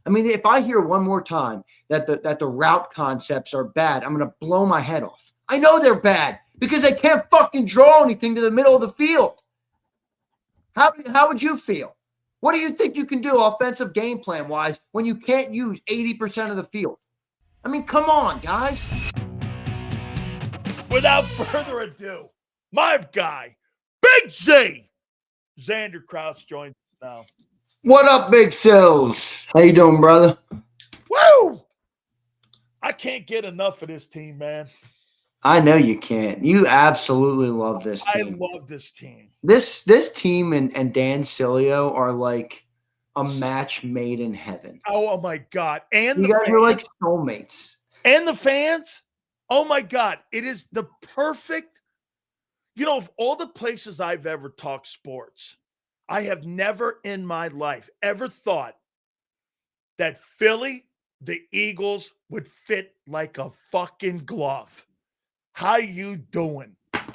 I mean, if I hear one more time that the route concepts are bad, I'm going to blow my head off. I know they're bad because they can't fucking draw anything to the middle of the field. How would you feel? What do you think you can do offensive game plan wise when you can't use 80% of the field? I mean, come on, guys. Without further ado, my guy, Big Z, Zander Krause joins us now. What up, Big Sills? How you doing, brother? Woo! I can't get enough of this team, man. I know you can't. You absolutely love this team. I love this team. This team and Dan Sileo are like a match made in heaven. Oh my God. And you guys are like soulmates. And the fans. Oh my God. It is the perfect, of all the places I've ever talked sports, I have never in my life ever thought that Philly, the Eagles, would fit like a fucking glove. How you doing?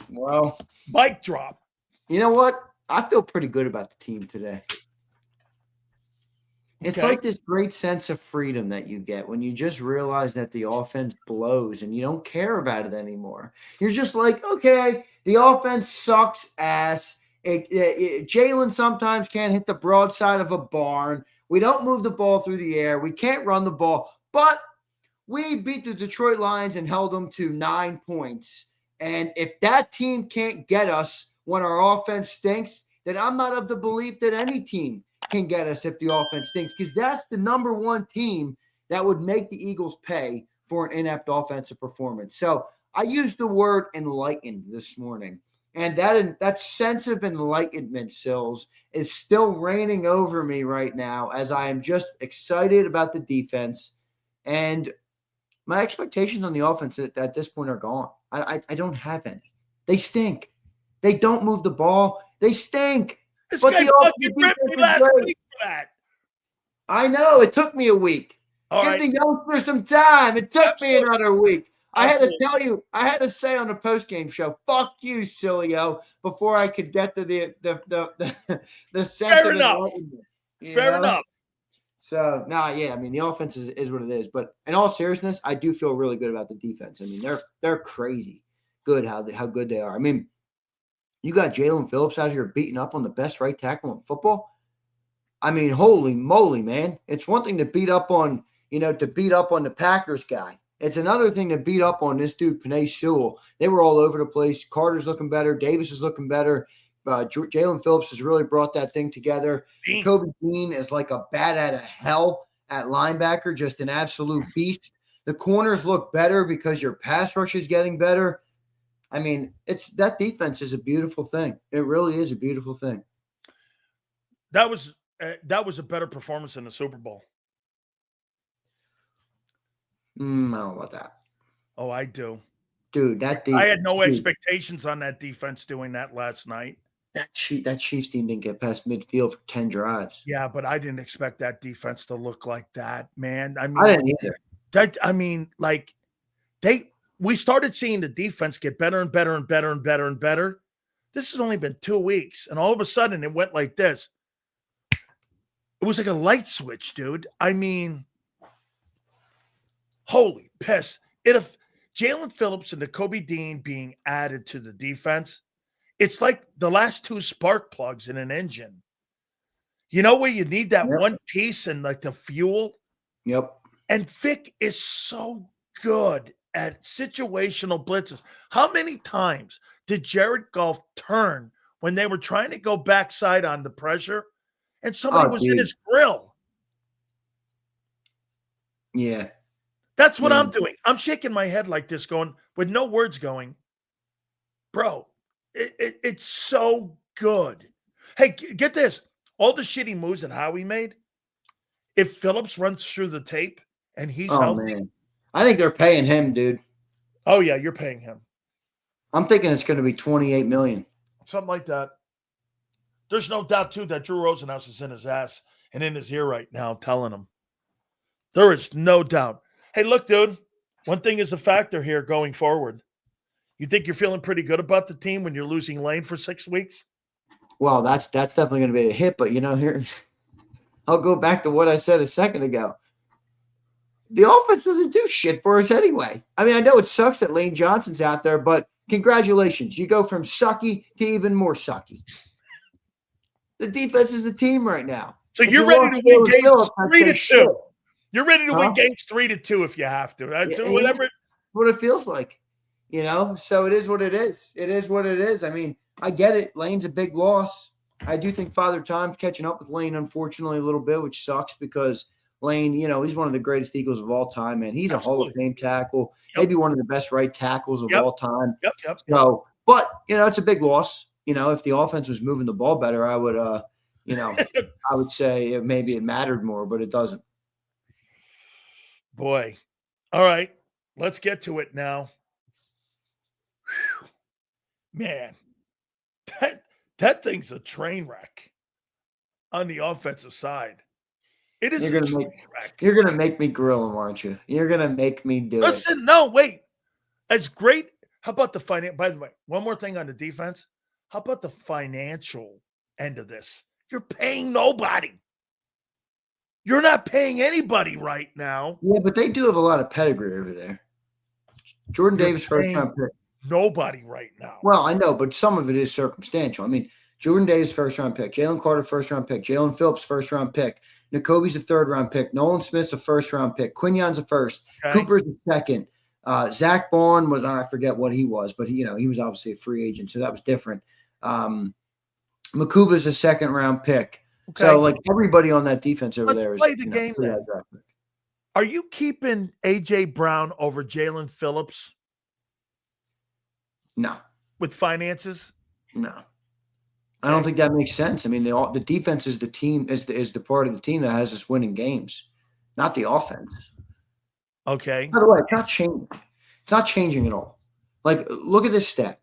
Well, mic drop. You know what? I feel pretty good about the team today. It's like this great sense of freedom that you get when you just realize that the offense blows and you don't care about it anymore. You're just like, okay, the offense sucks ass. Jalen sometimes can't hit the broadside of a barn. We don't move the ball through the air. We can't run the ball. But we beat the Detroit Lions and held them to 9 points. And if that team can't get us when our offense stinks, then I'm not of the belief that any team can get us if the offense stinks, because that's the number one team that would make the Eagles pay for an inept offensive performance. So I used the word enlightened this morning. And that sense of enlightenment, Sills, is still reigning over me right now as I am just excited about the defense. And my expectations on the offense at this point are gone. I don't have any. They stink. They don't move the ball. They stink. This guy fucking ripped me last week for that. I know. It took me a week. Give the youngster some time. It took me another week. I had to tell you, I had to say on the postgame show, fuck you, Sileo, before I could get to the sense of enlightenment. Fair enough. So, I mean, the offense is what it is. But in all seriousness, I do feel really good about the defense. I mean, they're crazy good how good they are. I mean, you got Jalen Phillips out here beating up on the best right tackle in football. I mean, holy moly, man. It's one thing to beat up on, the Packers guy. It's another thing to beat up on this dude, Penei Sewell. They were all over the place. Carter's looking better. Davis is looking better. Jalen Phillips has really brought that thing together. Nakobe Dean is like a bat out of hell at linebacker, just an absolute beast. The corners look better because your pass rush is getting better. I mean, that defense is a beautiful thing. It really is a beautiful thing. That was a better performance in the Super Bowl. I don't know about that. Oh, I do. Dude, I had no expectations on that defense doing that last night. That Chiefs team didn't get past midfield for 10 drives. Yeah, but I didn't expect that defense to look like that, man. I didn't either. We started seeing the defense get better and better and better and better and better. This has only been 2 weeks, and all of a sudden it went like this. It was like a light switch, dude. I mean, holy piss. If Jalen Phillips and Nakobe Dean being added to the defense, it's like the last 2 spark plugs in an engine. You know where you need that one piece and like the fuel? Yep. And Vic is so good at situational blitzes. How many times did Jared Goff turn when they were trying to go backside on the pressure and somebody was in his grill? Yeah. That's what I'm doing. I'm shaking my head like this going, with no words going, bro, it's so good. Hey, get this. All the shitty moves that Howie made, if Phillips runs through the tape and he's healthy. Man. I think they're paying him, dude. Oh, yeah, you're paying him. I'm thinking it's going to be $28 million. Something like that. There's no doubt, too, that Drew Rosenhaus is in his ass and in his ear right now telling him. There is no doubt. Hey, look, dude, one thing is a factor here going forward. You think you're feeling pretty good about the team when you're losing Lane for 6 weeks? Well, that's definitely going to be a hit, but here I'll go back to what I said a second ago. The offense doesn't do shit for us anyway. I mean, I know it sucks that Lane Johnson's out there, but congratulations. You go from sucky to even more sucky. The defense is the team right now. So you're ready to win games 3-2. You're ready to win games 3-2 if you have to. Right? So whatever. What it feels like, So it is what it is. It is what it is. I mean, I get it. Lane's a big loss. I do think Father Time's catching up with Lane, unfortunately, a little bit, which sucks because Lane, he's one of the greatest Eagles of all time, and he's a Hall of Fame tackle, maybe one of the best right tackles of all time. Yep. So, but it's a big loss. If the offense was moving the ball better, I would, I would say maybe it mattered more, but it doesn't. Boy, all right, let's get to it now. Whew. Man, that thing's a train wreck on the offensive side. It is a train wreck. You're gonna make me grill him, aren't you? You're gonna make me do it. Listen, no, wait. As great. How about the finance? By the way, one more thing on the defense. How about the financial end of this? You're paying nobody. You're not paying anybody right now. Yeah, but they do have a lot of pedigree over there. Jordan Davis, first-round pick. Nobody right now. Well, I know, but some of it is circumstantial. I mean, Jordan Davis, first-round pick. Jalen Carter, first-round pick. Jalen Phillips, first-round pick. Nakobe's a third-round pick. Nolan Smith's a first-round pick. Quinion's a first. Okay. Cooper's a second. Zach Bond was, I forget what he was, but he was obviously a free agent, so that was different. Makuba's a second-round pick. Okay. So, everybody on that defense over there is. Let's play the game then. Are you keeping A.J. Brown over Jalen Phillips? No. With finances? No. I don't think that makes sense. I mean, the defense is the team, is the part of the team that has us winning games, not the offense. Okay. By the way, it's not changing. It's not changing at all. Look at this stat.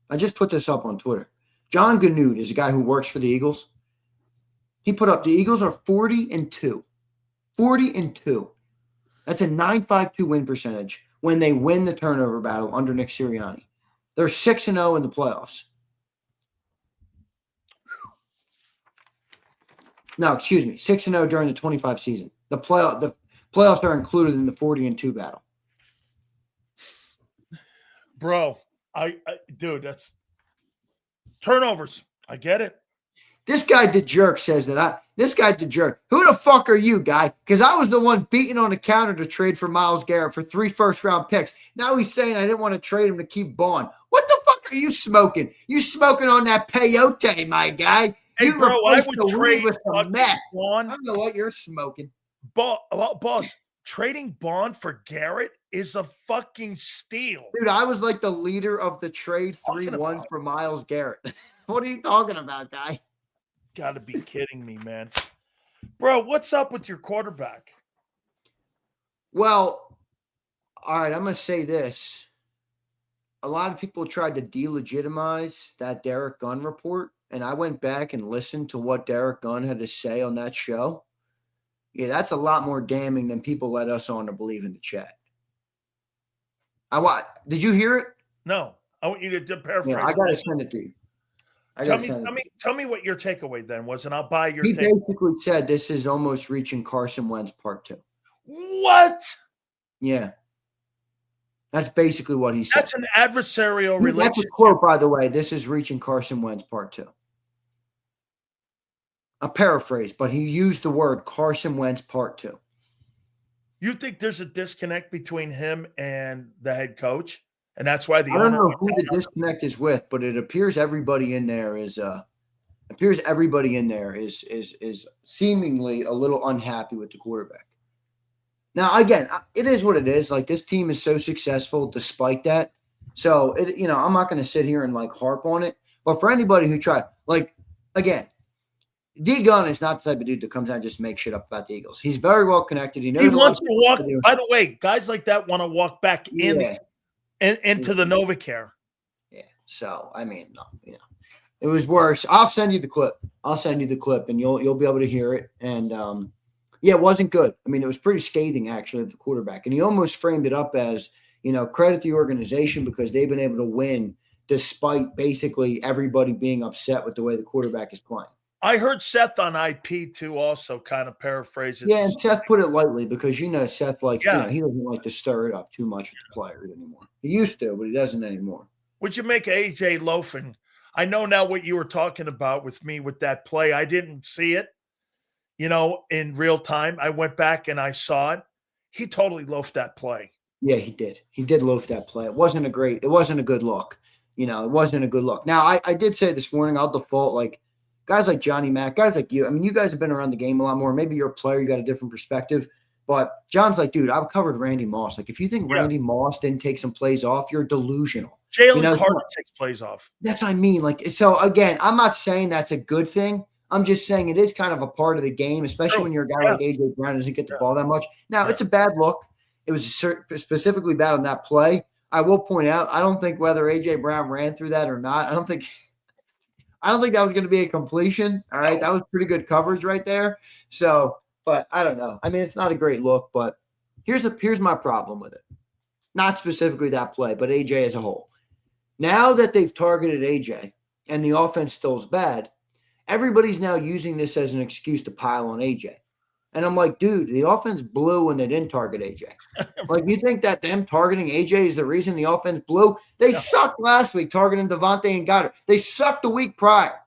I just put this up on Twitter. John Ganud is a guy who works for the Eagles. He put up the Eagles are 40-2. 40-2. That's a 9.52 win percentage when they win the turnover battle under Nick Sirianni. They're 6-0 in the playoffs. No, excuse me. 6-0 during the 25 season. The playoffs are included in the 40-2 battle. Bro, dude, that's turnovers. I get it. This guy DeJerk says that this guy DeJerk. Who the fuck are you, guy? Because I was the one beating on the counter to trade for Myles Garrett for 3 first-round picks. Now he's saying I didn't want to trade him to keep Bond. What the fuck are you smoking? You smoking on that peyote, my guy. Hey, you bro, I would trade with some meth. Bond. I don't know what you're smoking. Boss, trading Bond for Garrett is a fucking steal. Dude, I was like the leader of the trade 3-1 for Myles Garrett. What are you talking about, guy? Got to be kidding me, man. Bro, what's up with your quarterback? Well, all right, I'm going to say this. A lot of people tried to delegitimize that Derek Gunn report, and I went back and listened to what Derek Gunn had to say on that show. Yeah, that's a lot more damning than people let us on to believe in the chat. Did you hear it? No. I want you to paraphrase. Yeah, I got to send it to you. Tell me what your takeaway then was, and I'll buy your He basically said this is almost reaching Carson Wentz part 2. What? Yeah. That's basically what he said. That's an adversarial relationship. That's a quote, by the way. This is reaching Carson Wentz part 2. A paraphrase, but he used the word Carson Wentz part 2. You think there's a disconnect between him and the head coach? And that's why I don't know who the disconnect is with, but it appears everybody in there is seemingly a little unhappy with the quarterback. Now, again, it is what it is. This team is so successful despite that. So I'm not going to sit here and harp on it. But for anybody who tried, again, D Gunn is not the type of dude that comes out and just makes shit up about the Eagles. He's very well connected. He wants to walk. By the way, guys like that want to walk back into the Novacare. Yeah. So I mean, it was worse. I'll send you the clip. And you'll be able to hear it. And it wasn't good. I mean, it was pretty scathing actually of the quarterback. And he almost framed it up as, credit the organization because they've been able to win despite basically everybody being upset with the way the quarterback is playing. I heard Seth on IP too also kind of paraphrase it. Yeah, and Seth put it lightly because Seth likes, Yeah. he doesn't like to stir it up too much with the players anymore. He used to, but he doesn't anymore. Would you make AJ loafing? I know now what you were talking about with me with that play. I didn't see it, in real time. I went back and I saw it. He totally loafed that play. Yeah, he did. He did loaf that play. It wasn't a good look. It wasn't a good look. Now, I did say this morning, I'll default like guys like Johnny Mack, guys like you. I mean, you guys have been around the game a lot more. Maybe you're a player, you got a different perspective. But John's like, dude, I've covered Randy Moss. Like, if you think Randy Moss didn't take some plays off, you're delusional. Jalen Carter takes plays off. That's what I mean. Like, so again, I'm not saying that's a good thing. I'm just saying it is kind of a part of the game, especially when you're a guy like AJ Brown who doesn't get the ball that much. Now, it's a bad look. It was specifically bad on that play. I will point out, I don't think whether AJ Brown ran through that or not, I don't think that was going to be a completion. All right. That was pretty good coverage right there. So, but I don't know. I mean, it's not a great look, but here's my problem with it. Not specifically that play, but AJ as a whole. Now that they've targeted AJ and the offense still is bad, everybody's now using this as an excuse to pile on AJ. And I'm like, dude, the offense blew when they didn't target AJ. Like, you think that them targeting AJ is the reason the offense blew? They sucked last week targeting Devontae and Goddard. They sucked the week prior.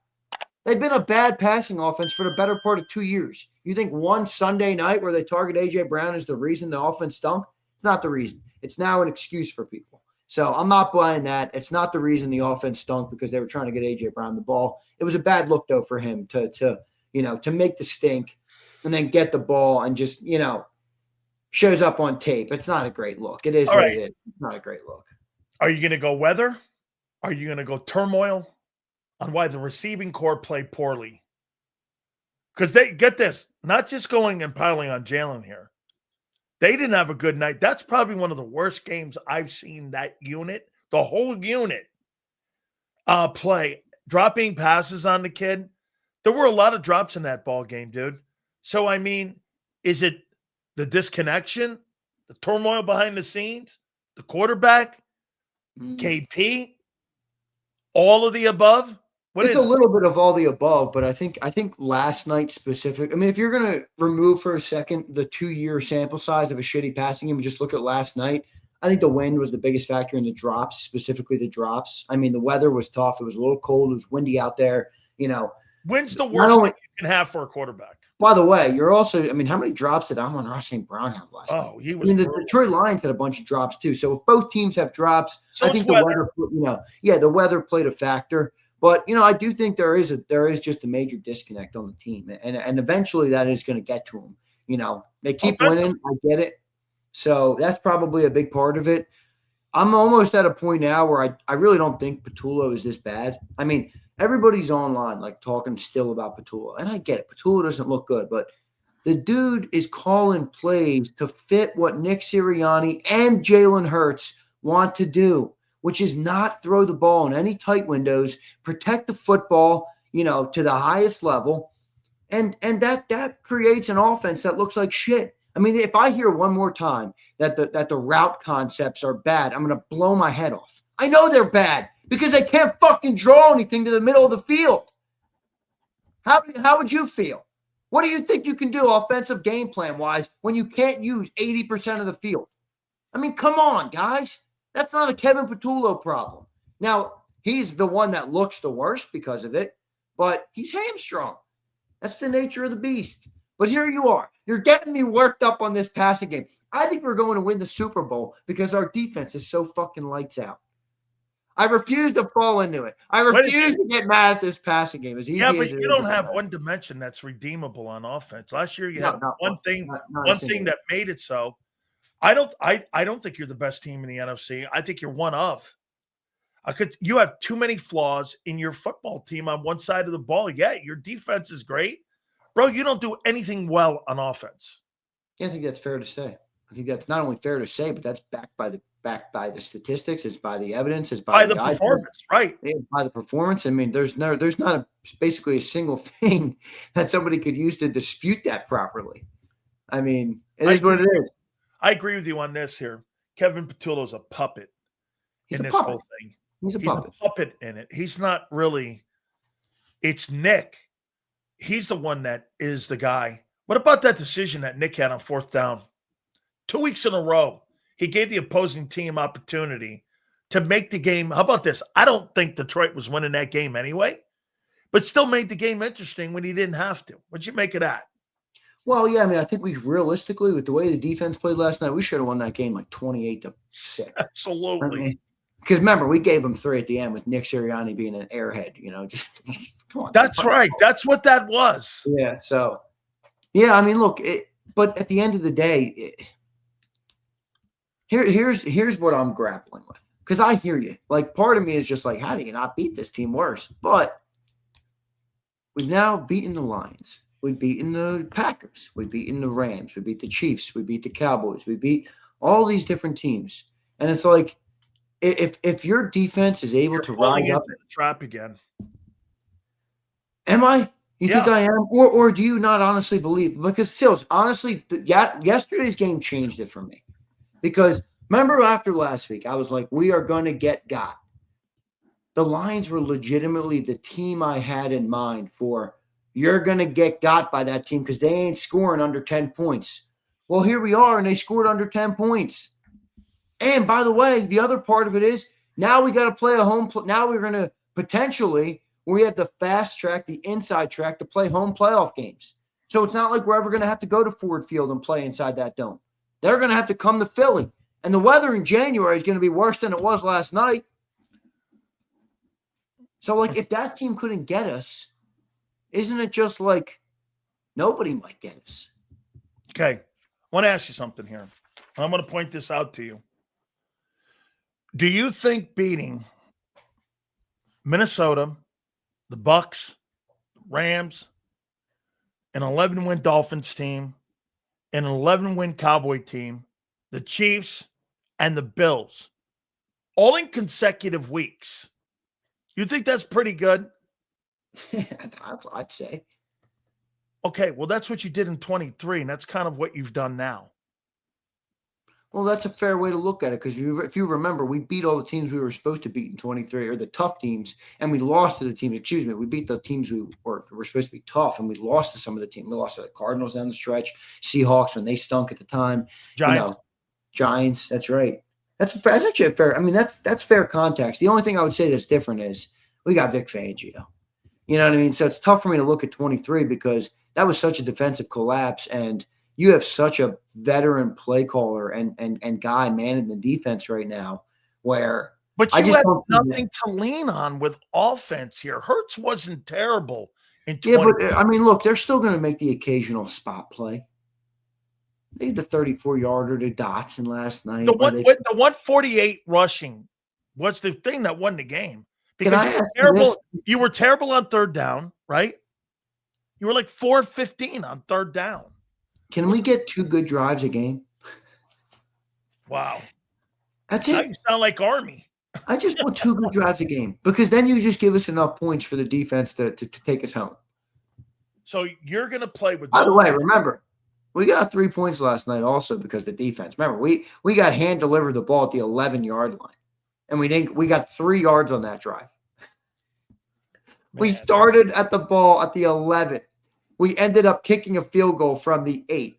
They've been a bad passing offense for the better part of 2 years. You think one Sunday night where they target AJ Brown is the reason the offense stunk? It's not the reason. It's now an excuse for people. So I'm not buying that. It's not the reason the offense stunk because they were trying to get AJ Brown the ball. It was a bad look though for him to make the stink and then get the ball and just, shows up on tape. It's not a great look. It is what it is. It's not a great look. Are you going to go weather? Are you going to go turmoil on why the receiving core played poorly? Because they get this, not just going and piling on Jalen here. They didn't have a good night. That's probably one of the worst games I've seen that unit, the whole unit, play. Dropping passes on the kid. There were a lot of drops in that ball game, dude. So, I mean, is it the disconnection, the turmoil behind the scenes, the quarterback, KP, all of the above? It's a little bit of all the above, but I think last night specific. I mean, if you're going to remove for a second the 2-year sample size of a shitty passing game and just look at last night, I think the wind was the biggest factor in the drops, specifically the drops. I mean, the weather was tough. It was a little cold. It was windy out there. Wind's the worst thing you can have for a quarterback. By the way, you're also, I mean, how many drops did Amon-Ra St. Brown have last night? Oh, he was the Detroit Lions had a bunch of drops too. So if both teams have drops, I think the weather, the weather played a factor. But, I do think there is just a major disconnect on the team. And eventually that is going to get to them. They keep winning. I get it. So that's probably a big part of it. I'm almost at a point now where I really don't think Patullo is this bad. I mean, everybody's online, like, talking still about Patullo. And I get it. Patullo doesn't look good. But the dude is calling plays to fit what Nick Sirianni and Jalen Hurts want to do, which is not throw the ball in any tight windows, protect the football, to the highest level. And that creates an offense that looks like shit. I mean, if I hear one more time that the route concepts are bad, I'm going to blow my head off. I know they're bad because they can't fucking draw anything to the middle of the field. How would you feel? What do you think you can do offensive game plan-wise when you can't use 80% of the field? I mean, come on, guys. That's not a Kevin Patullo problem. Now, he's the one that looks the worst because of it, but he's hamstrung. That's the nature of the beast. But here you are. You're getting me worked up on this passing game. I think we're going to win the Super Bowl because our defense is so fucking lights out. I refuse to fall into it. I refuse to get mad at this passing game. As easy as but you don't have one dimension that's redeemable on offense. Last year you had one thing that made it so. I don't think you're the best team in the NFC. I think you're one of. You have too many flaws in your football team on one side of the ball. Yeah, your defense is great. Bro, you don't do anything well on offense. Yeah, I think that's fair to say. I think that's not only fair to say, but that's backed by the statistics. It's by the evidence. It's by the performance, right? Yeah, by the performance. I mean, there's not basically a single thing that somebody could use to dispute that properly. I mean, it is what it is. I agree with you on this here. Kevin Patullo's a puppet in this whole thing. He's a puppet in it. He's not really. It's Nick he's the one that is the guy. What about that decision that Nick had on 4th down? 2 weeks in a row, he gave the opposing team opportunity to make the game. How about this? I don't think Detroit was winning that game anyway, but still made the game interesting when he didn't have to. What'd you make of that? Well, yeah, I mean, I think we realistically, with the way the defense played last night, we should have won that game like 28-6. Absolutely. I mean, because remember, we gave them 3 at the end with Nick Sirianni being an airhead, just come on. That's right. That's what that was. Yeah. So, yeah, I mean, look, but at the end of the day, here's what I'm grappling with. Because I hear you. Like, part of me is just like, how do you not beat this team worse? But we've now beaten the Lions. We've beaten the Packers. We've beaten the Rams. We beat the Chiefs. We beat the Cowboys. We beat all these different teams. And it's like, if your defense is able to rise up, the trap again. Am I? You think I am? Or do you not honestly believe? Because Sills, honestly, yesterday's game changed it for me. Because remember after last week, I was like, we are going to get got. The Lions were legitimately the team I had in mind for, you're going to get got by that team because they ain't scoring under 10 points. Well, here we are, and they scored under 10 points. And by the way, the other part of it is now we got to play a home. Now we're going to potentially, we have the fast track, the inside track to play home playoff games. So it's not like we're ever going to have to go to Ford Field and play inside that dome. They're going to have to come to Philly. And the weather in January is going to be worse than it was last night. So, like, if that team couldn't get us, isn't it just like nobody might get us? Okay. I want to ask you something here. I'm going to point this out to you. Do you think beating Minnesota, the Bucks, Rams, an 11-win Dolphins team, an 11-win Cowboy team, the Chiefs, and the Bills, all in consecutive weeks, you think that's pretty good? I'd say. Okay, well, that's what you did in 23, and that's kind of what you've done now. Well, that's a fair way to look at it because if you remember, we beat all the teams we were supposed to beat in 23, or the tough teams, and we lost to the teams. Excuse me, we beat the teams we were supposed to be tough, and we lost to some of the teams. We lost to the Cardinals down the stretch, Seahawks when they stunk at the time, Giants. Giants. That's right. That's actually a fair. I mean, that's fair context. The only thing I would say that's different is we got Vic Fangio. You know what I mean? So it's tough for me to look at 23 because that was such a defensive collapse, and you have such a veteran play caller and guy manning the defense right now where – But you have nothing to lean on with offense here. Hurts wasn't terrible in 20. Yeah, but, I mean, look, they're still going to make the occasional spot play. They had the 34-yarder to Dotson last night. The 148 rushing was the thing that won the game. Because you were terrible on 3rd down, right? You were like 4-15 on 3rd down. Can we get 2 good drives a game? Wow. That's it. Now you sound like Army. I just want 2 good drives a game because then you just give us enough points for the defense to take us home. So you're going to play with – By the way, remember, we got 3 points last night also because of the defense. Remember, we got hand-delivered the ball at the 11-yard line. And we got 3 yards on that drive. We started at the ball at the 11. We ended up kicking a field goal from the 8.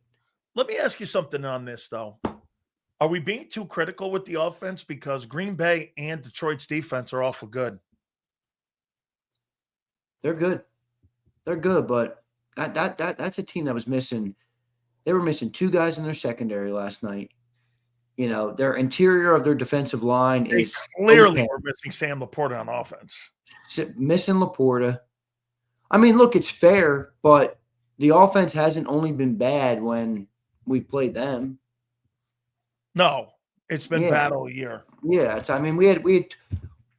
Let me ask you something on this, though. Are we being too critical with the offense? Because Green Bay and Detroit's defense are awful good. They're good. They're good, but that's a team that was missing. They were missing 2 guys in their secondary last night. You know, their interior of their defensive line is clearly we're missing Sam Laporta on offense. Missing Laporta. I mean, look, it's fair, but the offense hasn't only been bad when we've played them. No, it's been bad all year. Yeah, we had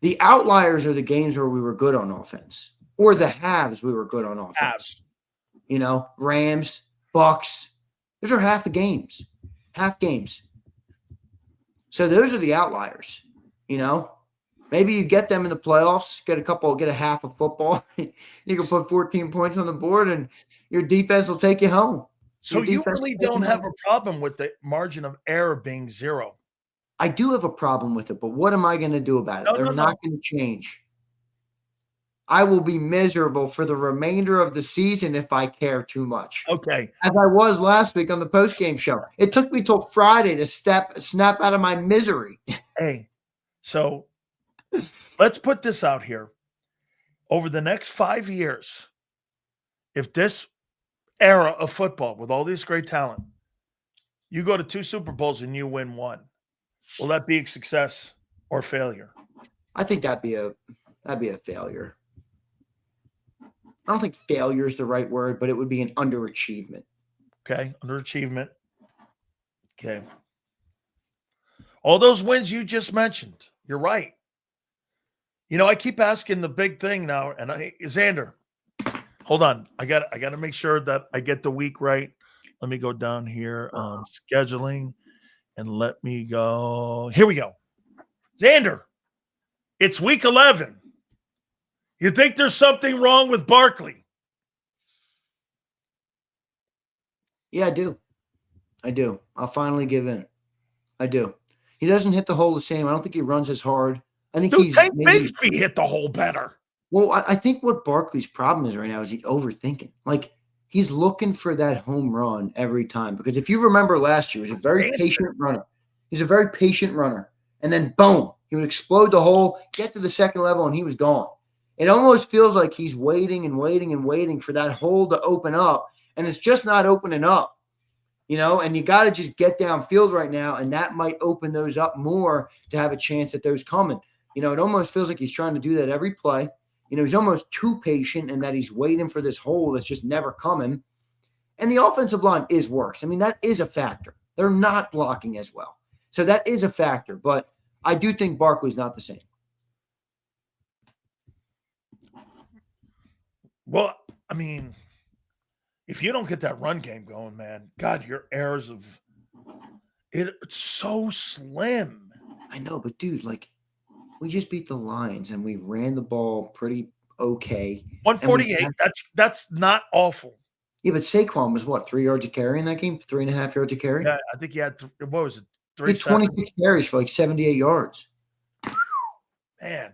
the outliers are the games where we were good on offense, or the halves we were good on offense. Halves. You know, Rams, Bucks. Those are half games. So those are the outliers, you know. Maybe you get them in the playoffs, get a half of football. You can put 14 points on the board, and your defense will take you home. So you really don't have a problem with the margin of error being 0? I do have a problem with it, but what am I going to do about it? They're not going to change. I will be miserable for the remainder of the season if I care too much. Okay. As I was last week on the postgame show. It took me till Friday to snap out of my misery. Hey, so let's put this out here. Over the next 5 years, if this era of football with all this great talent, you go to 2 Super Bowls and you win 1, will that be a success or failure? I think that'd be a failure. I don't think failure is the right word, but it would be an underachievement. Okay, underachievement. Okay. All those wins you just mentioned, you're right. I keep asking the big thing now, and Zander, hold on. I got to make sure that I get the week right. Let me go down here on scheduling, and let me go. Here we go. Zander, it's week 11. You think there's something wrong with Barkley? Yeah, I do. I'll finally give in. I do. He doesn't hit the hole the same. I don't think he runs as hard. I think Tank Bigsby hit the hole better. Well, I think what Barkley's problem is right now is he's overthinking. Like, he's looking for that home run every time. Because if you remember last year, he was a very patient runner. He's a very patient runner. And then, boom, he would explode the hole, get to the second level, and he was gone. It almost feels like he's waiting and waiting and waiting for that hole to open up, and it's just not opening up. And you got to just get downfield right now, and that might open those up more to have a chance at those coming. It almost feels like he's trying to do that every play. He's almost too patient in that he's waiting for this hole that's just never coming. And the offensive line is worse. I mean, that is a factor. They're not blocking as well. So that is a factor. But I do think Barkley's not the same. Well, I mean, if you don't get that run game going, man, God, your errors of it's so slim. I know, but dude, we just beat the Lions and we ran the ball pretty okay. 148. That's not awful. Yeah, but Saquon was what, 3 yards a carry in that game? 3.5 yards a carry? Yeah, I think he had what was it? 26 carries for 78 yards. Man,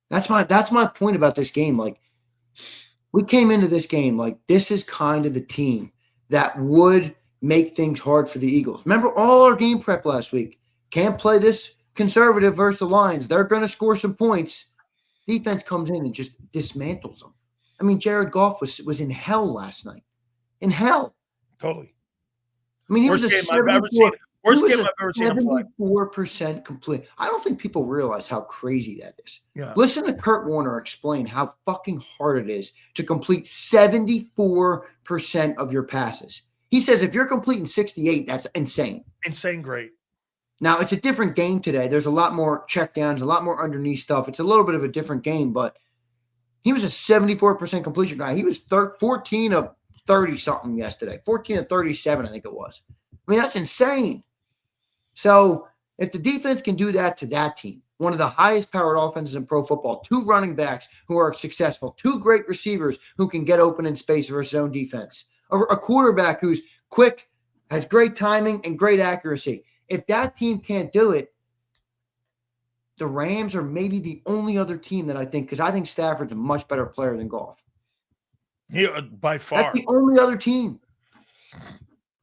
that's my point about this game. We came into this game this is kind of the team that would make things hard for the Eagles. Remember all our game prep last week. Can't play this conservative versus the Lions. They're going to score some points. Defense comes in and just dismantles them. I mean, Jared Goff was in hell last night. In hell. Totally. I mean, he was a 74% complete. I don't think people realize how crazy that is. Yeah. Listen to Kurt Warner explain how fucking hard it is to complete 74% of your passes. He says if you're completing 68, that's insane. Insane great. Now, it's a different game today. There's a lot more checkdowns, a lot more underneath stuff. It's a little bit of a different game, but he was a 74% completion guy. He was 14 of 30-something yesterday. 14 of 37, I think it was. I mean, that's insane. So if the defense can do that to that team, one of the highest powered offenses in pro football, 2 running backs who are successful, 2 great receivers who can get open in space versus zone defense, a quarterback who's quick, has great timing and great accuracy. If that team can't do it, the Rams are maybe the only other team that I think, because I think Stafford's a much better player than Goff. Yeah, by far. That's the only other team.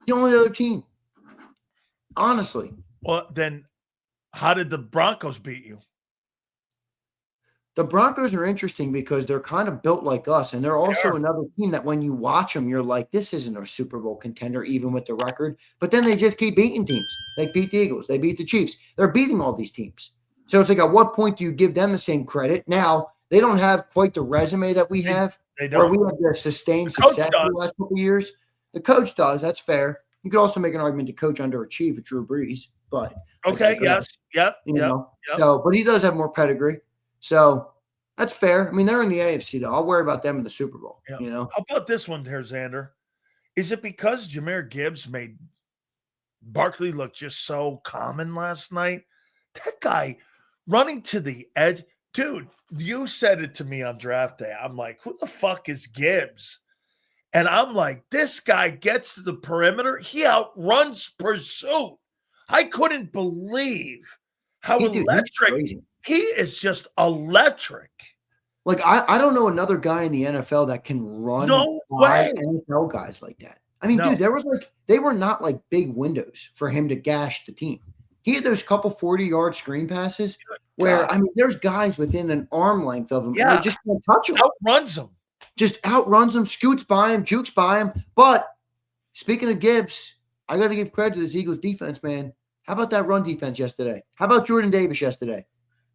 The only other team. Honestly. Well, then how did the Broncos beat you? The Broncos are interesting because they're kind of built like us, and they're also another team that when you watch them, you're like, this isn't a Super Bowl contender, even with the record. But then they just keep beating teams. They beat the Eagles. They beat the Chiefs. They're beating all these teams. So it's like, at what point do you give them the same credit? Now, they don't have quite the resume that we have, where we have the sustained success in the last couple of years. The coach does. That's fair. You could also make an argument the coach underachieved with Drew Brees. But okay, yes. Yep. So, but he does have more pedigree. So that's fair. I mean, they're in the AFC, though. I'll worry about them in the Super Bowl. Yeah. How about this one here, Zander? Is it because Jahmyr Gibbs made Barkley look just so common last night? That guy running to the edge. Dude, you said it to me on draft day. I'm like, who the fuck is Gibbs? And I'm like, this guy gets to the perimeter. He outruns pursuit. I couldn't believe how electric. He is just electric. Like, I don't know another guy in the NFL that can run No by way. NFL guys like that. I mean, No. dude, they were not like big windows for him to gash the team. He had those couple 40-yard screen passes God. where, I mean, there's guys within an arm length of him, and they Yeah. just can't touch him. Outruns them. Just outruns him, scoots by him, jukes by him. But speaking of Gibbs, I got to give credit to this Eagles defense, man. How about that run defense yesterday? How about Jordan Davis yesterday?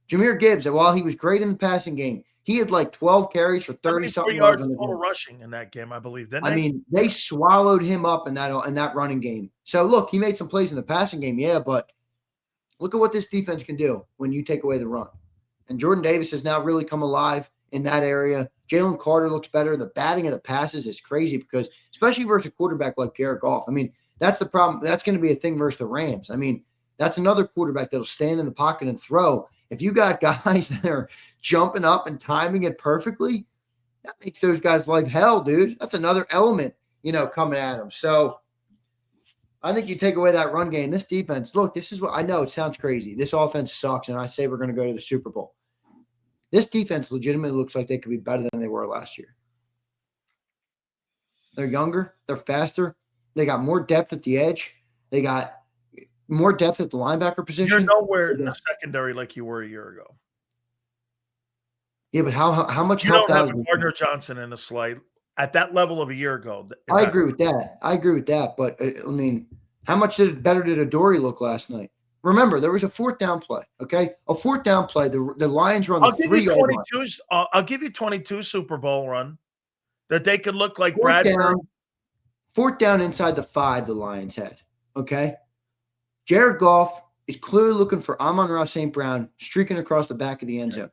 Jahmyr Gibbs, while he was great in the passing game, he had like 12 carries for 30-something yards on the total game. rushing in that game, I believe. Didn't I they? mean, they swallowed him up in that running game. So, look, he made some plays in the passing game, yeah, but look at what this defense can do when you take away the run. And Jordan Davis has now really come alive in that area. Jalen Carter looks better. The batting of the passes is crazy because, especially versus a quarterback like Jared Goff, I mean, that's the problem. That's going to be a thing versus the Rams. I mean, that's another quarterback that'll stand in the pocket and throw. If you got guys that are jumping up and timing it perfectly, that makes those guys life hell, dude. That's another element, coming at them. So I think you take away that run game. This defense, look, this is what I know. It sounds crazy. This offense sucks, and I say we're going to go to the Super Bowl. This defense legitimately looks like they could be better than they were last year. They're younger. They're faster. They got more depth at the edge. They got more depth at the linebacker position. You're nowhere in the secondary like you were a year ago. Yeah, but how much You help don't have that was? Gardner Johnson in the slate at that level of a year ago. I agree with that. But, I mean, how much better did Adoree look last night? Remember, there was a fourth down play, okay? A fourth down play. The Lions run the 3-yard line. I'll give you 22 Super Bowl run that they could look like Bradbury. Fourth down inside the 5 the Lions had, okay? Jared Goff is clearly looking for Amon-Ra St. Brown streaking across the back of the end zone.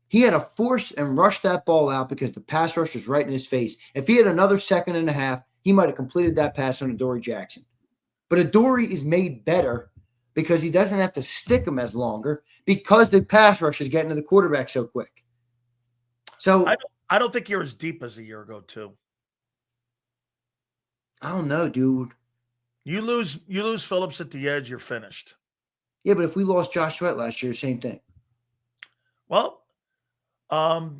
He had to force and rush that ball out because the pass rush was right in his face. If he had another second and a half, he might have completed that pass on Adoree Jackson. But Adoree is made better because he doesn't have to stick him as longer because the pass rush is getting to the quarterback so quick. So I don't think you're as deep as a year ago, too. I don't know, dude. You lose Phillips at the edge, you're finished. Yeah, but if we lost Josh Sweat last year, same thing. Well,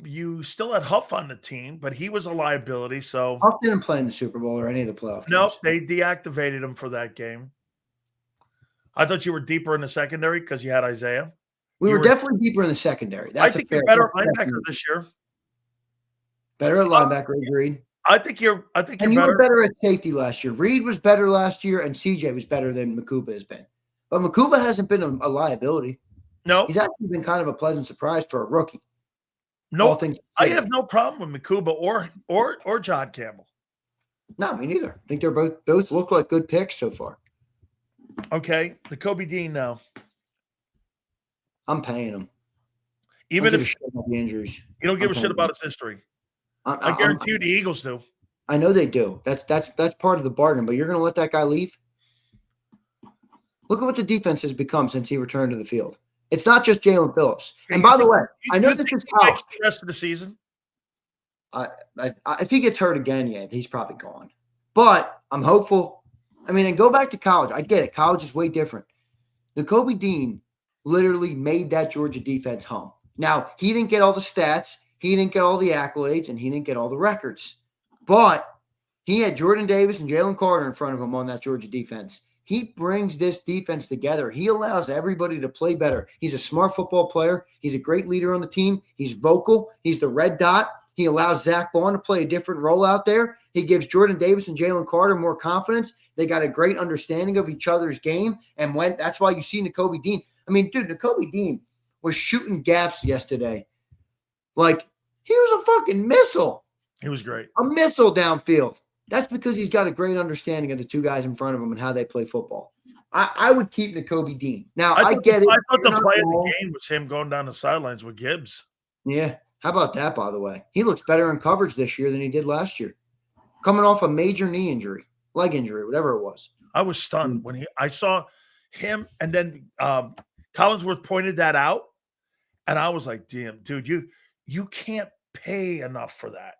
you still had Huff on the team, but he was a liability. So Huff didn't play in the Super Bowl or any of the playoff Nope, games. they deactivated him for that game. I thought you were deeper in the secondary because you had Isaiah. We were definitely deeper in the secondary. I think you're better at linebacker this year. Better at linebacker, agreed. I think you're and you better. Were better at safety last year. Reed was better last year, and CJ was better than Nakobe has been. But Nakobe hasn't been a liability. No. He's actually been kind of a pleasant surprise for a rookie. No, I have no problem with Nakobe or John Campbell. No, me neither. I think they're both look like good picks so far. Okay, Nakobe Dean now. I'm paying him. Even if the injuries, you don't give a shit about his history. I guarantee you the Eagles do. I know they do. That's part of the bargain. But you're going to let that guy leave? Look at what the defense has become since he returned to the field. It's not just Jalen Phillips. And by the way, I know this is the rest of the season. If he gets hurt again, yeah, he's probably gone. But I'm hopeful. I mean, and go back to college. I get it. College is way different. Nakobe Dean literally made that Georgia defense hum. Now, he didn't get all the stats. He didn't get all the accolades, and he didn't get all the records. But he had Jordan Davis and Jalen Carter in front of him on that Georgia defense. He brings this defense together. He allows everybody to play better. He's a smart football player. He's a great leader on the team. He's vocal. He's the red dot. He allows Zach Vaughn to play a different role out there. He gives Jordan Davis and Jalen Carter more confidence. They got a great understanding of each other's game. And that's why you see Nakobe Dean. I mean, dude, Nakobe Dean was shooting gaps yesterday. Like, he was a fucking missile. He was great. A missile downfield. That's because he's got a great understanding of the two guys in front of him and how they play football. I would keep Nakobe Dean. Now, I get it. I thought the play of the game was him going down the sidelines with Gibbs. Yeah. How about that, by the way? He looks better in coverage this year than he did last year. Coming off a major knee injury, leg injury, whatever it was. I was stunned when I saw him, and then Collinsworth pointed that out, and I was like, damn, dude, you can't pay enough for that.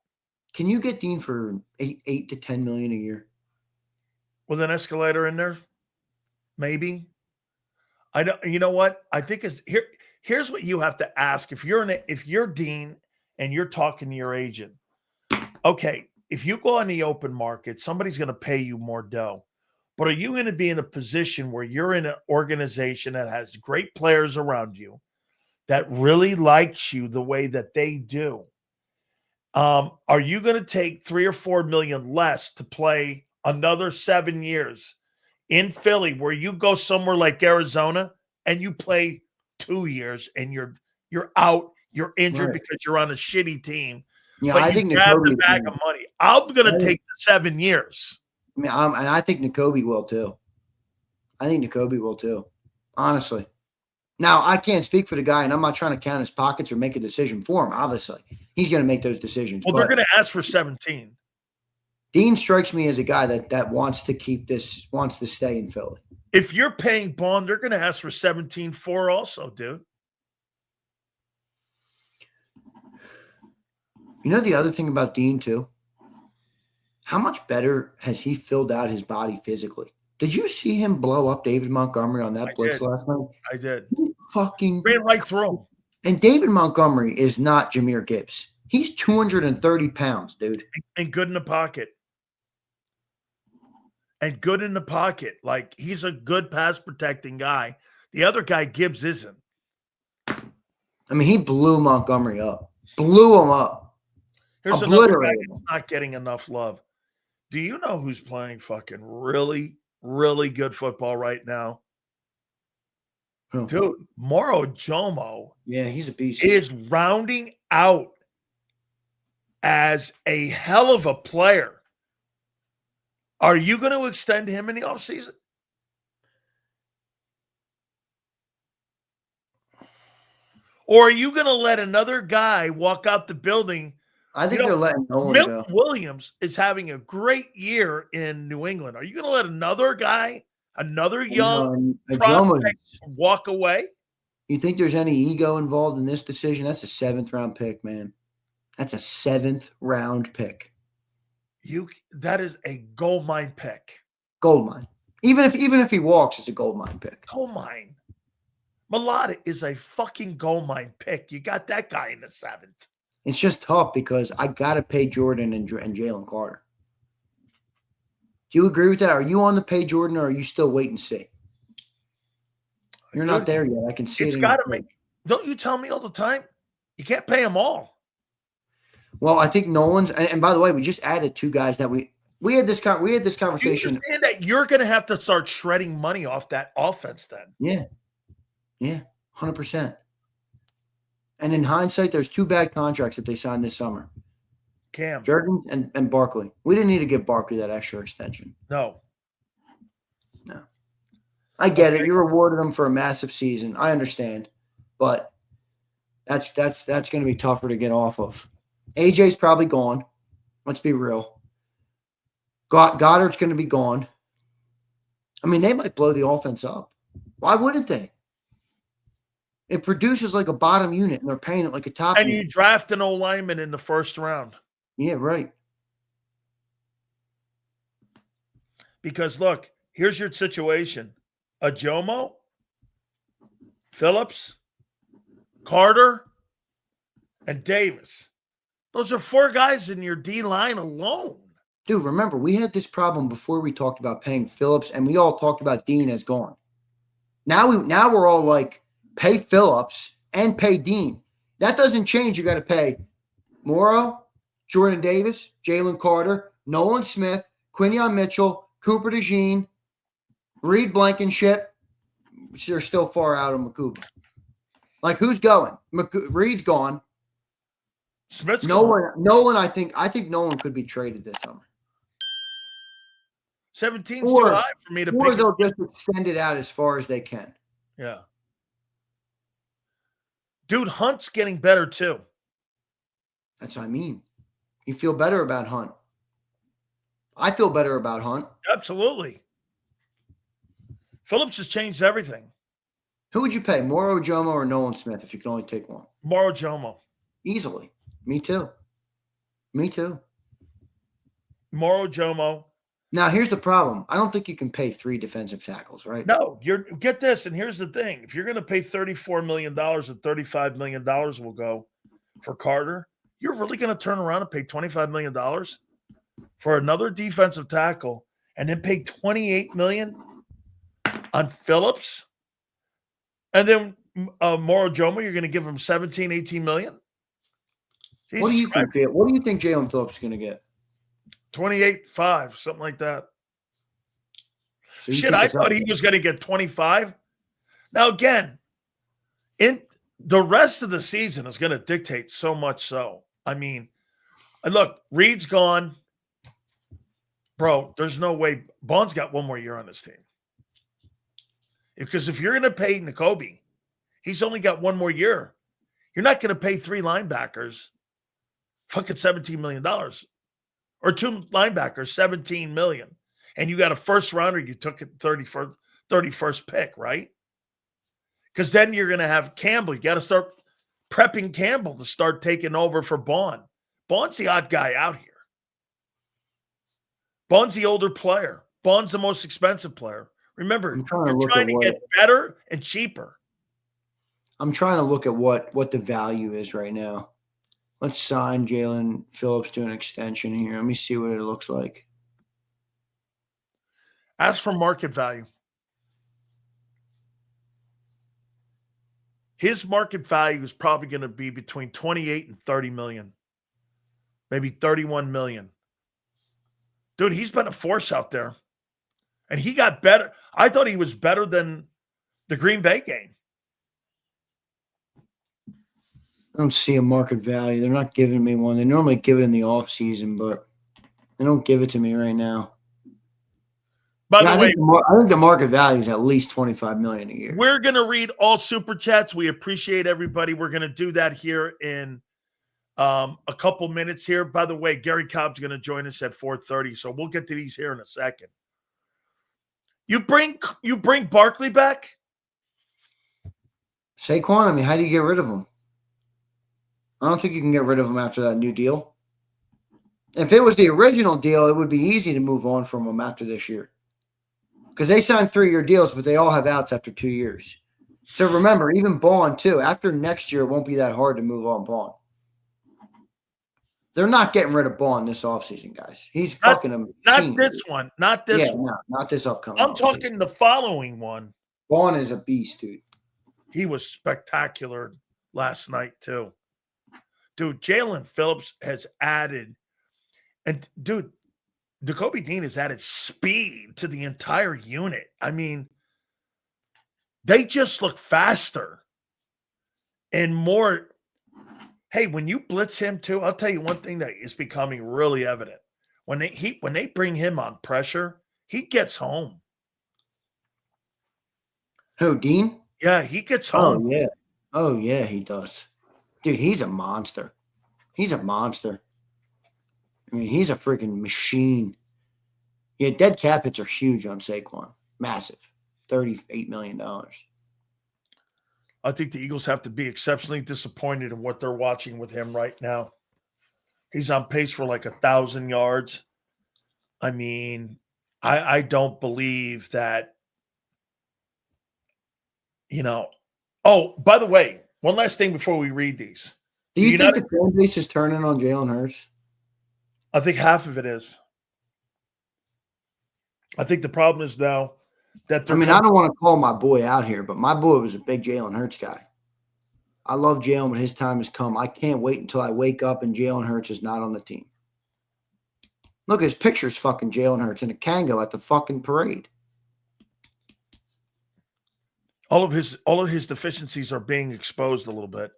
Can you get Dean for $8 to $10 million a year? With an escalator in there? Maybe. I don't. You know what? I think here's what you have to ask. If you're Dean and you're talking to your agent, okay, if you go on the open market, somebody's going to pay you more dough. But are you going to be in a position where you're in an organization that has great players around you, that really likes you the way that they do? Are you going to take 3 or 4 million less to play another 7 years in Philly, where you go somewhere like Arizona and you play 2 years and you're out, you're injured because you're on a shitty team, Yeah, but I you think grab the Nakobe bag of money? I'm going to take the 7 years. I mean, and I think Nakobe will too. I think Nakobe will too, honestly. Now, I can't speak for the guy, and I'm not trying to count his pockets or make a decision for him, obviously. He's going to make those decisions. Well, they're going to ask for 17. Dean strikes me as a guy that wants to keep this, wants to stay in Philly. If you're paying Bond, they're going to ask for 17-4 also, dude. You know the other thing about Dean, too? How much better has he filled out his body physically? Did you see him blow up David Montgomery on that blitz last night? I did. He fucking ran right through him. And David Montgomery is not Jahmyr Gibbs. He's 230 pounds, dude. And good in the pocket. And good in the pocket. Like, he's a good pass protecting guy. The other guy, Gibbs, isn't. I mean, he blew Montgomery up. Blew him up. Here's another guy that's not getting enough love. Do you know who's playing fucking really, really good football right now? Huh. Dude, Moro Jomo. Yeah, he's a beast. Is rounding out as a hell of a player. Are you going to extend him in the offseason? Or are you going to let another guy walk out the building? I think they're letting Nolan Milton go. Williams is having a great year in New England. Are you going to let another guy, another young prospect walk away? You think there's any ego involved in this decision? That's a 7th-round pick, man. That's a 7th-round pick. That is a gold mine pick. Gold mine. Even if he walks, it's a gold mine pick. Gold mine. Mulata is a fucking gold mine pick. You got that guy in the 7th. It's just tough because I got to pay Jordan and Jalen Carter. Do you agree with that? Are you on the pay Jordan, or are you still wait and see? You're not there yet. I can see it's it. Got to make. Don't you tell me all the time? You can't pay them all. Well, I think Nolan's, and by the way, we just added 2 guys that we had this conversation. You understand that you're going to have to start shredding money off that offense then? Yeah, 100%. And in hindsight, there's 2 bad contracts that they signed this summer. Cam. Jurgens and Barkley. We didn't need to give Barkley that extra extension. No. I get it. You rewarded him for a massive season. I understand. But that's going to be tougher to get off of. AJ's probably gone. Let's be real. Goddard's going to be gone. I mean, they might blow the offense up. Why wouldn't they? It produces like a bottom unit, and they're paying it like a top unit. And you draft an O-lineman in the 1st round. Yeah, right. Because, look, here's your situation. Ajomo, Phillips, Carter, and Davis. Those are 4 guys in your D-line alone. Dude, remember, we had this problem before we talked about paying Phillips, and we all talked about Dean as gone. Now we're all like, pay Phillips and pay Dean. That doesn't change. You got to pay Morrow, Jordan Davis, Jalen Carter, Nolan Smith, Quinyon Mitchell, Cooper DeJean, Reed Blankenship, which they're still far out of Nakobe. Like, who's going? Reed's gone. Smith's Nolan, I think Nolan could be traded this summer. 17's too high for me to pick. Or they'll just extend it out as far as they can. Yeah. Dude, Hunt's getting better too. That's what I mean. You feel better about Hunt. I feel better about Hunt. Absolutely. Phillips has changed everything. Who would you pay, Moro Jomo or Nolan Smith, if you could only take one? Moro Jomo. Easily. Me too. Moro Jomo. Now, here's the problem. I don't think you can pay 3 defensive tackles, right? No, get this, and here's the thing. If you're going to pay $34 million and $35 million will go for Carter, You're really going to turn around and pay $25 million for another defensive tackle and then pay $28 million on Phillips? And then Moro Jomo, you're going to give him $17, $18 million? What do you think Jalen Phillips is going to get? 28.5, something like that. So Shit, I thought he was going to get 25. Now, again, in the rest of the season is going to dictate so much so. I mean, look, Reed's gone. Bro, there's no way. Bond's got one more year on this team. Because if you're going to pay Nakobe, he's only got one more year. You're not going to pay 3 linebackers fucking $17 million. Or 2 linebackers, $17 million. And you got a first rounder, you took it 31st pick, right? Because then you're going to have Campbell. You got to start prepping Campbell to start taking over for Bond. Bond's the odd guy out here. Bond's the older player. Bond's the most expensive player. Remember, you're trying to get better and cheaper. I'm trying to look at what the value is right now. Let's sign Jalen Phillips to an extension here. Let me see what it looks like. As for market value, his market value is probably going to be between 28 and 30 million, maybe 31 million. Dude, he's been a force out there. And he got better. I thought he was better than the Green Bay game. I don't see a market value. They're not giving me one. They normally give it in the offseason, but they don't give it to me right now. By the way, I think the market value is at least $25 million a year. We're going to read all super chats. We appreciate everybody. We're going to do that here in a couple minutes here. By the way, Gary Cobb's going to join us at 4:30, so we'll get to these here in a second. You bring Barkley back? Saquon, I mean, how do you get rid of him? I don't think you can get rid of him after that new deal. If it was the original deal, it would be easy to move on from him after this year. Because they signed 3-year deals, but they all have outs after 2 years. So remember, even Bond, too, after next year, it won't be that hard to move on Bond. They're not getting rid of Bond this offseason, guys. He's fucking them. Not this one. Not this one. No, not this upcoming. I'm talking the following one. Bond is a beast, dude. He was spectacular last night, too. Dude, Jalen Phillips has added, and dude, Nakobe Dean has added speed to the entire unit. I mean, they just look faster and more. Hey, when you blitz him too, I'll tell you one thing that is becoming really evident. When they bring him on pressure, he gets home. Who, Dean? Yeah, he gets home. Oh yeah, he does. Dude, he's a monster. He's a monster. I mean, he's a freaking machine. Yeah, dead cap hits are huge on Saquon. Massive. $38 million. I think the Eagles have to be exceptionally disappointed in what they're watching with him right now. He's on pace for like 1,000 yards. I mean, I don't believe that, you know. Oh, by the way, one last thing before we read these. Do you think the fan base is turning on Jalen Hurts? I think half of it is. I think the problem is now that I don't want to call my boy out here, but my boy was a big Jalen Hurts guy. I love Jalen, but his time has come. I can't wait until I wake up and Jalen Hurts is not on the team. Look, his picture's fucking Jalen Hurts in a Kango at the fucking parade. All of his deficiencies are being exposed a little bit.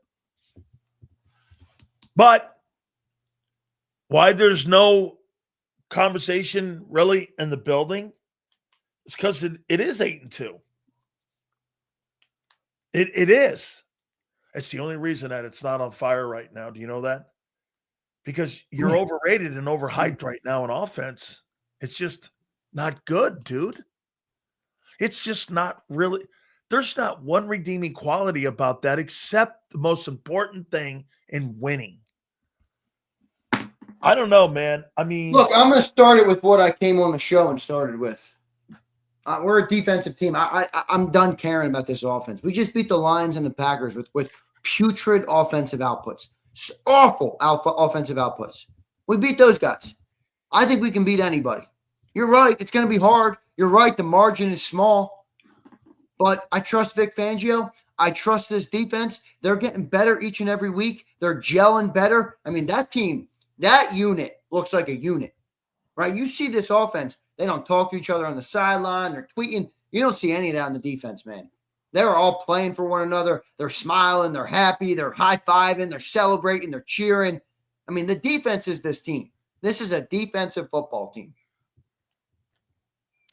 But why there's no conversation really in the building is because it is 8-2. It is. It's the only reason that it's not on fire right now. Do you know that? Because you're overrated and overhyped right now in offense. It's just not good, dude. It's just not really. There's not one redeeming quality about that except the most important thing in winning. I don't know, man. I mean, look, I'm going to start it with what I came on the show and started with. We're a defensive team. I'm done caring about this offense. We just beat the Lions and the Packers with putrid offensive outputs. Awful offensive outputs. We beat those guys. I think we can beat anybody. You're right. It's going to be hard. You're right. The margin is small. But I trust Vic Fangio. I trust this defense. They're getting better each and every week. They're gelling better. I mean, that team, that unit looks like a unit, right? You see this offense. They don't talk to each other on the sideline. They're tweeting. You don't see any of that in the defense, man. They're all playing for one another. They're smiling. They're happy. They're high-fiving. They're celebrating. They're cheering. I mean, the defense is this team. This is a defensive football team.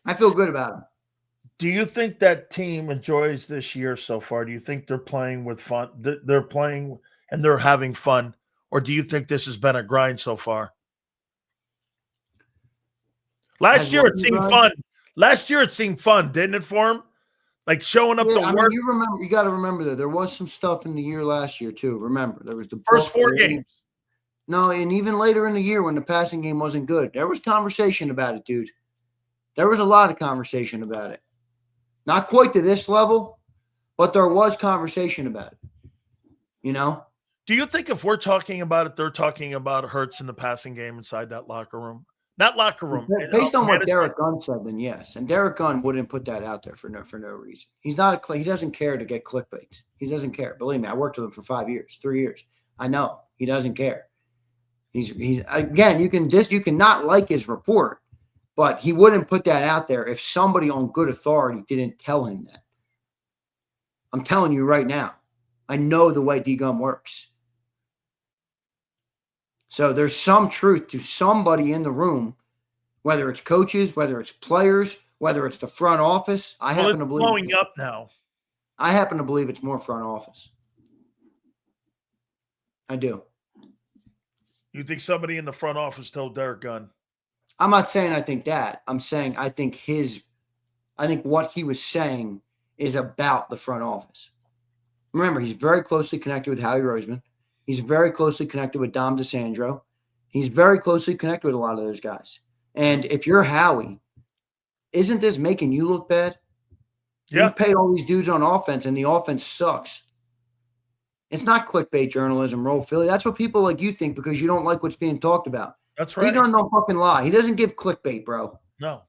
I feel good about them. Do you think that team enjoys this year so far? Do you think they're playing with fun? They're playing and they're having fun? Or do you think this has been a grind so far? Last year it seemed fun. Last year it seemed fun, didn't it, for him? Like showing up to work. You got to remember that there was some stuff in the year last year too. Remember, there was the first 4 games. No, and even later in the year when the passing game wasn't good, there was conversation about it, dude. There was a lot of conversation about it. Not quite to this level, but there was conversation about it. You know? Do you think if we're talking about it, they're talking about Hurts in the passing game inside that locker room? Not locker room. Based on what Derek Gunn said, then yes. And Derek Gunn wouldn't put that out there for no reason. He doesn't care to get clickbaits. He doesn't care. Believe me, I worked with him for 3 years. I know he doesn't care. He's again, you can not like his report, but he wouldn't put that out there if somebody on good authority didn't tell him that. I'm telling you right now, I know the way D-Gun works. So there's some truth to somebody in the room, whether it's coaches, whether it's players, whether it's the front office. I happen to believe blowing up now. I happen to believe it's more front office. I do. You think somebody in the front office told Derek Gunn? I'm not saying I think that. I'm saying I think what he was saying is about the front office. Remember, he's very closely connected with Howie Roseman. He's very closely connected with Dom DeSandro. He's very closely connected with a lot of those guys. And if you're Howie, isn't this making you look bad? Yeah. You paid all these dudes on offense, and the offense sucks. It's not clickbait journalism, roll Philly. That's what people like you think because you don't like what's being talked about. That's right. D-Gun don't fucking lie. He doesn't give clickbait, bro. No.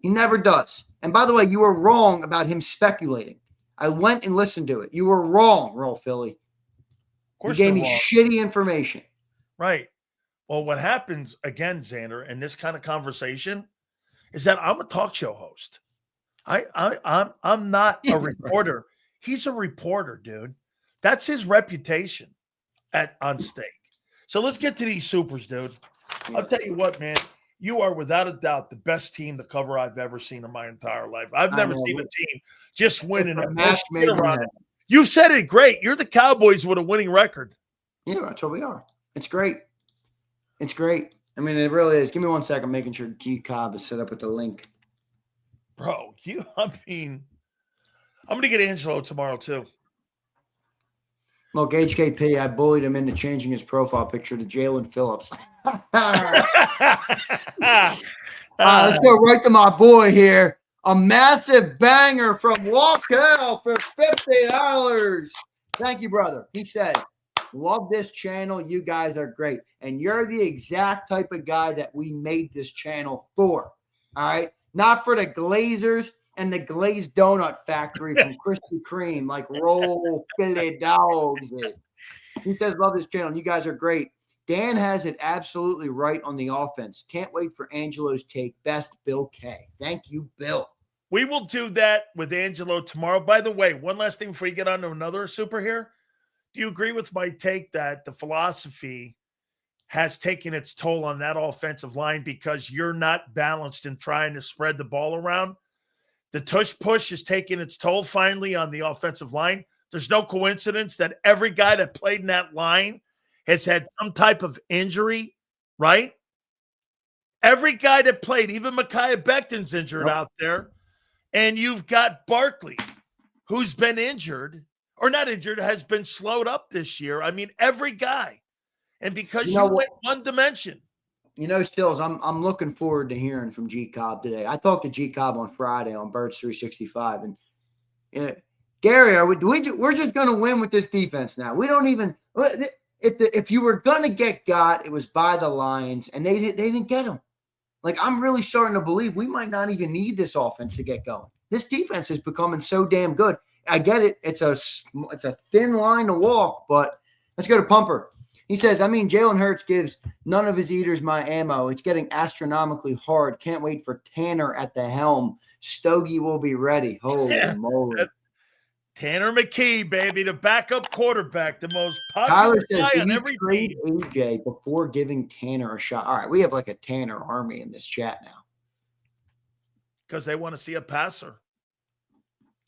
He never does. And by the way, you were wrong about him speculating. I went and listened to it. You were wrong, roll Philly. Of course you gave me shitty information. Right. Well, what happens, again, Zander, in this kind of conversation is that I'm a talk show host. I'm not a reporter. He's a reporter, dude. That's his reputation on stake. So let's get to these supers, dude. I'll tell you what, man. You are without a doubt the best team to cover I've ever seen in my entire life. I've never seen a team just win and match around it. You said it great. You're the Cowboys with a winning record. Yeah, that's what we are. It's great. It's great. I mean, it really is. Give me 1 second, making sure JAKIB is set up with the link. Bro, I'm going to get Angelo tomorrow, too. Look, HKP, I bullied him into changing his profile picture to Jalen Phillips. Let's go right to my boy here. A massive banger from Walkell for $50. Thank you, brother. He said, love this channel. You guys are great. And you're the exact type of guy that we made this channel for. All right? Not for the Glazers and the glazed donut factory from Krispy Kreme, like Roll Philly Dogs is. He says, love this channel. You guys are great. Dan has it absolutely right on the offense. Can't wait for Angelo's take. Best, Bill K. Thank you, Bill. We will do that with Angelo tomorrow. By the way, one last thing before you get on to another super here. Do you agree with my take that the philosophy has taken its toll on that offensive line because you're not balanced in trying to spread the ball around? The tush push is taking its toll finally on the offensive line. There's no coincidence that every guy that played in that line has had some type of injury, right? Every guy that played, even Micaiah Becton's injured out there. And you've got Barkley, who's been injured, or not injured, has been slowed up this year. I mean, every guy. And because you went one dimension. You know, Stills, I'm looking forward to hearing from JAKIB today. I talked to JAKIB on Friday on Birds 365, and Gary, we're just going to win with this defense now. We don't even if you were gonna get got, it was by the Lions, and they didn't get him. Like, I'm really starting to believe we might not even need this offense to get going. This defense is becoming so damn good. I get it. It's a thin line to walk, but let's go to Pumper. He says, Jalen Hurts gives none of his eaters my ammo. It's getting astronomically hard. Can't wait for Tanner at the helm. Stogie will be ready. Holy moly. Tanner McKee, baby, the backup quarterback, the most Tyler popular says, guy did on you every trade team. AJ before giving Tanner a shot? All right, we have like a Tanner army in this chat now. Because they want to see a passer.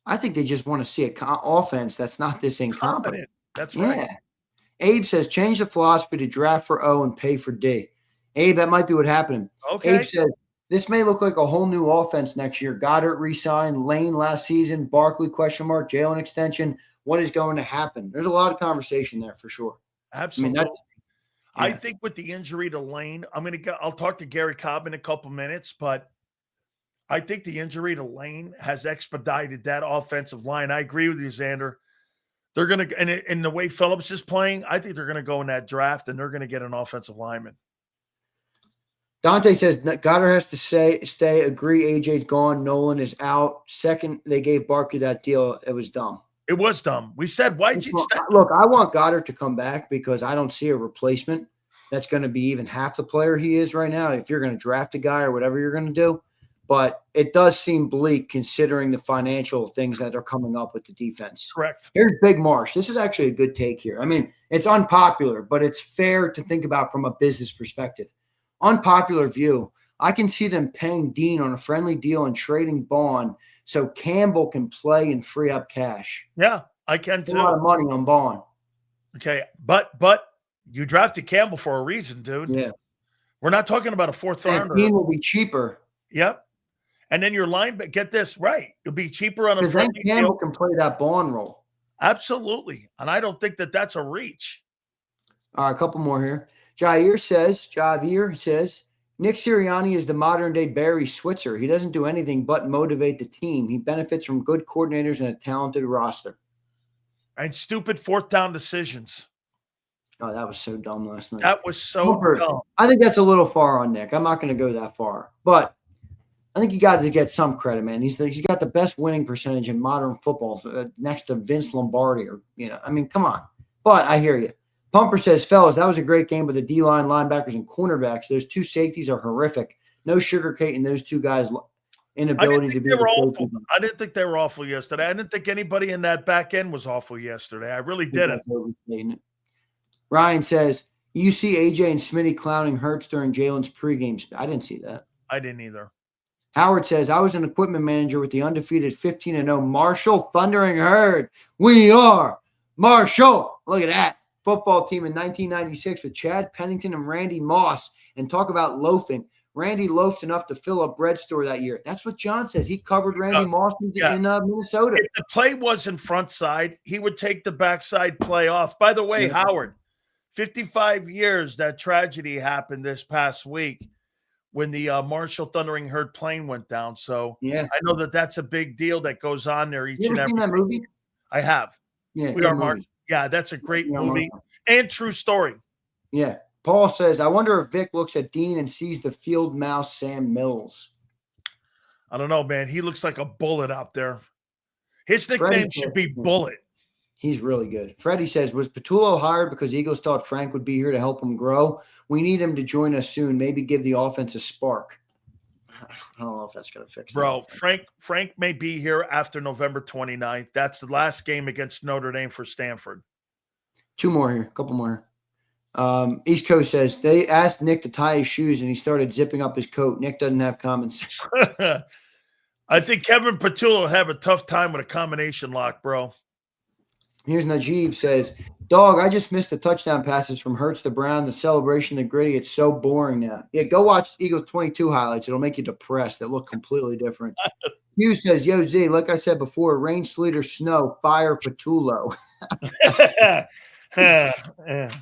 I think they just want to see an offense that's not this incompetent. That's right. Yeah. Abe says, change the philosophy to draft for O and pay for D. Abe, that might be what happened. Okay. Abe says, this may look like a whole new offense next year. Goddard re-signed, Lane last season, Barkley ? Jalen extension. What is going to happen? There's a lot of conversation there for sure. Absolutely. I think with the injury to Lane, I'll talk to Gary Cobb in a couple minutes, but I think the injury to Lane has expedited that offensive line. I agree with you, Zander. They're going to, and in the way Phillips is playing, I think they're going to go in that draft and they're going to get an offensive lineman. Dante says Goddard has to stay. Agree. AJ's gone. Nolan is out. Second, they gave Barkley that deal. It was dumb. It was dumb. We said, why'd you stay? Look, I want Goddard to come back because I don't see a replacement that's going to be even half the player he is right now. If you're going to draft a guy or whatever you're going to do. But it does seem bleak considering the financial things that are coming up with the defense. Correct. Here's Big Marsh. This is actually a good take here. It's unpopular, but it's fair to think about from a business perspective. Unpopular view. I can see them paying Dean on a friendly deal and trading Bond so Campbell can play and free up cash. Yeah, I can too. A lot of money on Bond. Okay, but you drafted Campbell for a reason, dude. Yeah. We're not talking about a fourth rounder. Dean will be cheaper. Yep. And then your line, but get this right. It'll be cheaper on a friendly deal. Campbell can play that Bond role. Absolutely. And I don't think that that's a reach. All right, a couple more here. Javier says, Nick Sirianni is the modern-day Barry Switzer. He doesn't do anything but motivate the team. He benefits from good coordinators and a talented roster. And stupid fourth down decisions. Oh, that was so dumb last night. That was so dumb. I think that's a little far on Nick. I'm not going to go that far. But I think you got to get some credit, man. He's got the best winning percentage in modern football next to Vince Lombardi. Come on. But I hear you. Pumper says, fellas, that was a great game with the D-line, linebackers, and cornerbacks. Those two safeties are horrific. No sugarcoating those two guys' inability to be awful. I didn't think they were awful yesterday. I didn't think anybody in that back end was awful yesterday. I really didn't. Ryan says, you see AJ and Smitty clowning Hurts during Jalen's pregame. I didn't see that. I didn't either. Howard says, I was an equipment manager with the undefeated 15-0 Marshall Thundering Herd. We are Marshall. Look at that. Football team in 1996 with Chad Pennington and Randy Moss. And talk about loafing. Randy loafed enough to fill a bread store that year. That's what John says. He covered Randy Moss in Minnesota. If the play wasn't front side, he would take the backside play off. By the way, Howard, 55 years that tragedy happened this past week when the Marshall Thundering Herd plane went down. So I know that's a big deal that goes on there each and every day. You ever seen that movie? I have. Yeah, We Are Marshall. Yeah, that's a great movie and true story. Yeah. Paul says, I wonder if Vic looks at Dean and sees the field mouse Sam Mills. I don't know, man. He looks like a bullet out there. His nickname should be Bullet. He's really good. Freddie says, was Patullo hired because Eagles thought Frank would be here to help him grow? We need him to join us soon. Maybe give the offense a spark. I don't know if that's going to fix Bro, Frank may be here after November 29th. That's the last game against Notre Dame for Stanford. Two more here. A couple more. East Coast says, they asked Nick to tie his shoes and he started zipping up his coat. Nick doesn't have common sense. I think Kevin Patullo will have a tough time with a combination lock, bro. Here's Najib says, dog, I just missed the touchdown passes from Hurts to Brown, the celebration, the gritty. It's so boring now. Yeah, go watch Eagles 22 highlights. It'll make you depressed. They look completely different. Hugh says, yo, Z, like I said before, rain, sleet, or snow, fire Patullo.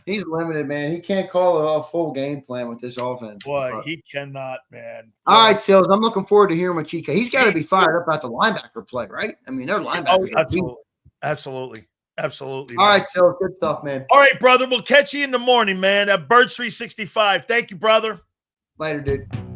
He's limited, man. He can't call a full game plan with this offense. Boy, he cannot, man. All right, Sills, I'm looking forward to hearing what Chica. He's got to be fired up about the linebacker play, right? I mean, their linebackers. Oh, absolutely. Absolutely. All right, so good stuff, man. All right, brother. We'll catch you in the morning, man. Birds 365. Thank you, brother. Later, dude.